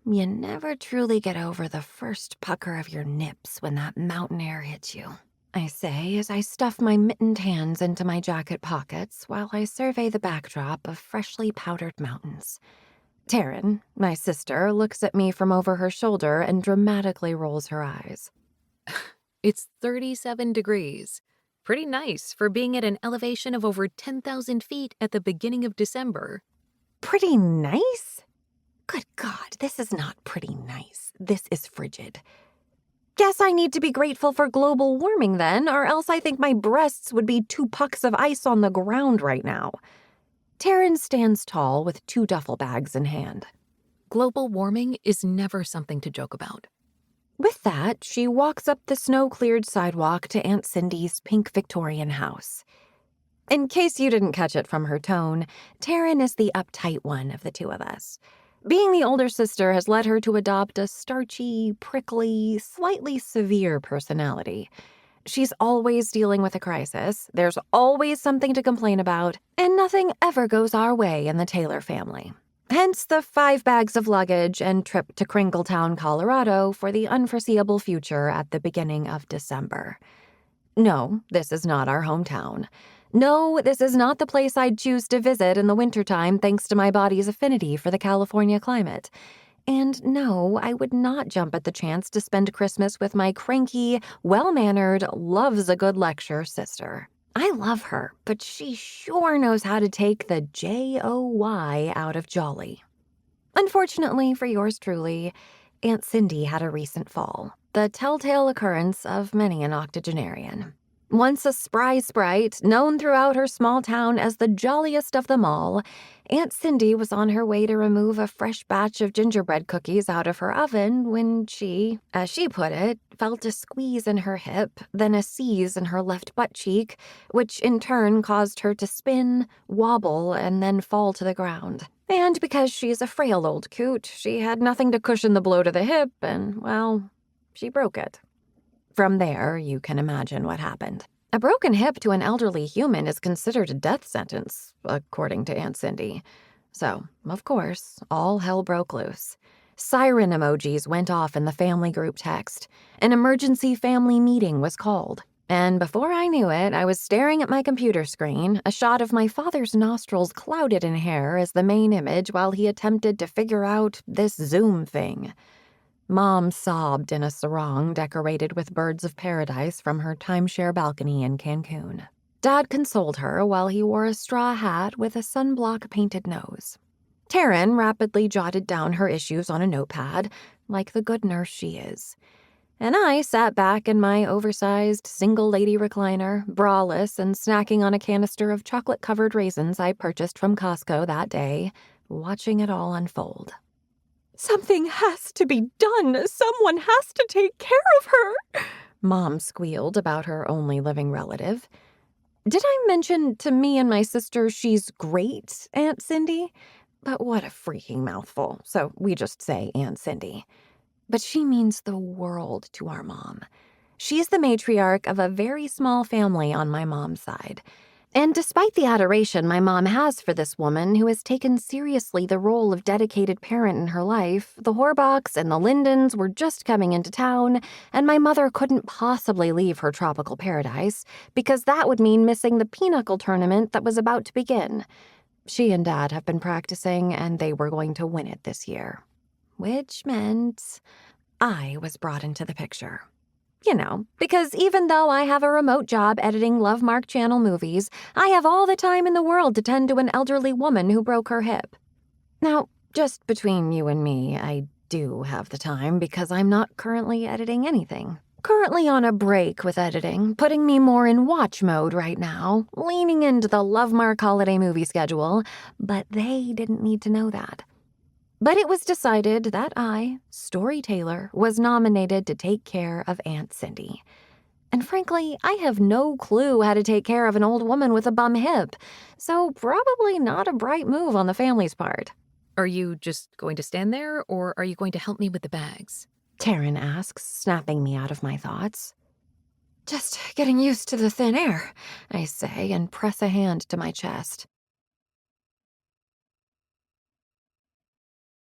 You never truly get over the first pucker of your nips when that mountain air hits you, I say as I stuff my mittened hands into my jacket pockets while I survey the backdrop of freshly powdered mountains. Taryn, my sister, looks at me from over her shoulder and dramatically rolls her eyes. It's 37 degrees. Pretty nice for being at an elevation of over 10,000 feet at the beginning of December. Pretty nice? Good God, this is not pretty nice. This is frigid. Guess I need to be grateful for global warming then, or else I think my breasts would be 2 pucks of ice on the ground right now. Taryn stands tall with 2 duffel bags in hand. Global warming is never something to joke about. With that, she walks up the snow-cleared sidewalk to Aunt Cindy's pink Victorian house. In case you didn't catch it from her tone, Taryn is the uptight one of the 2 of us. Being the older sister has led her to adopt a starchy, prickly, slightly severe personality. She's always dealing with a crisis, there's always something to complain about, and nothing ever goes our way in the Taylor family. Hence the 5 bags of luggage and trip to Kringletown, Colorado for the unforeseeable future at the beginning of December. No, this is not our hometown. No, this is not the place I'd choose to visit in the wintertime thanks to my body's affinity for the California climate. And no, I would not jump at the chance to spend Christmas with my cranky, well-mannered, loves-a-good-lecture sister. I love her, but she sure knows how to take the J-O-Y out of jolly. Unfortunately for yours truly, Aunt Cindy had a recent fall, the telltale occurrence of many an octogenarian. Once a spry sprite, known throughout her small town as the jolliest of them all, Aunt Cindy was on her way to remove a fresh batch of gingerbread cookies out of her oven when she, as she put it, felt a squeeze in her hip, then a seize in her left butt cheek, which in turn caused her to spin, wobble, and then fall to the ground. And because she's a frail old coot, she had nothing to cushion the blow to the hip, and, well, she broke it. From there, you can imagine what happened. A broken hip to an elderly human is considered a death sentence, according to Aunt Cindy. So, of course, all hell broke loose. Siren emojis went off in the family group text. An emergency family meeting was called. And before I knew it, I was staring at my computer screen, a shot of my father's nostrils clouded in hair as the main image while he attempted to figure out this Zoom thing. Mom sobbed in a sarong decorated with birds of paradise from her timeshare balcony in Cancun. Dad consoled her while he wore a straw hat with a sunblock-painted nose. Taryn rapidly jotted down her issues on a notepad, like the good nurse she is. And I sat back in my oversized single-lady recliner, braless and snacking on a canister of chocolate-covered raisins I purchased from Costco that day, watching it all unfold. "Something has to be done. Someone has to take care of her," Mom squealed about her only living relative. Did I mention to me and my sister she's great, Aunt Cindy? But what a freaking mouthful, so we just say Aunt Cindy. But she means the world to our mom. She's the matriarch of a very small family on my mom's side. And despite the adoration my mom has for this woman who has taken seriously the role of dedicated parent in her life, the Horbachs and the Lindens were just coming into town, and my mother couldn't possibly leave her tropical paradise because that would mean missing the pinochle tournament that was about to begin. She and Dad have been practicing, and they were going to win it this year. Which meant I was brought into the picture. You know, because even though I have a remote job editing Lovemark Channel movies, I have all the time in the world to tend to an elderly woman who broke her hip. Now, just between you and me, I do have the time because I'm not currently editing anything. Currently on a break with editing, putting me more in watch mode right now, leaning into the Lovemark holiday movie schedule, but they didn't need to know that. But it was decided that I, Storee Taylor, was nominated to take care of Aunt Cindy. And frankly, I have no clue how to take care of an old woman with a bum hip, so probably not a bright move on the family's part. Are you just going to stand there, or are you going to help me with the bags? Taryn asks, snapping me out of my thoughts. Just getting used to the thin air, I say and press a hand to my chest.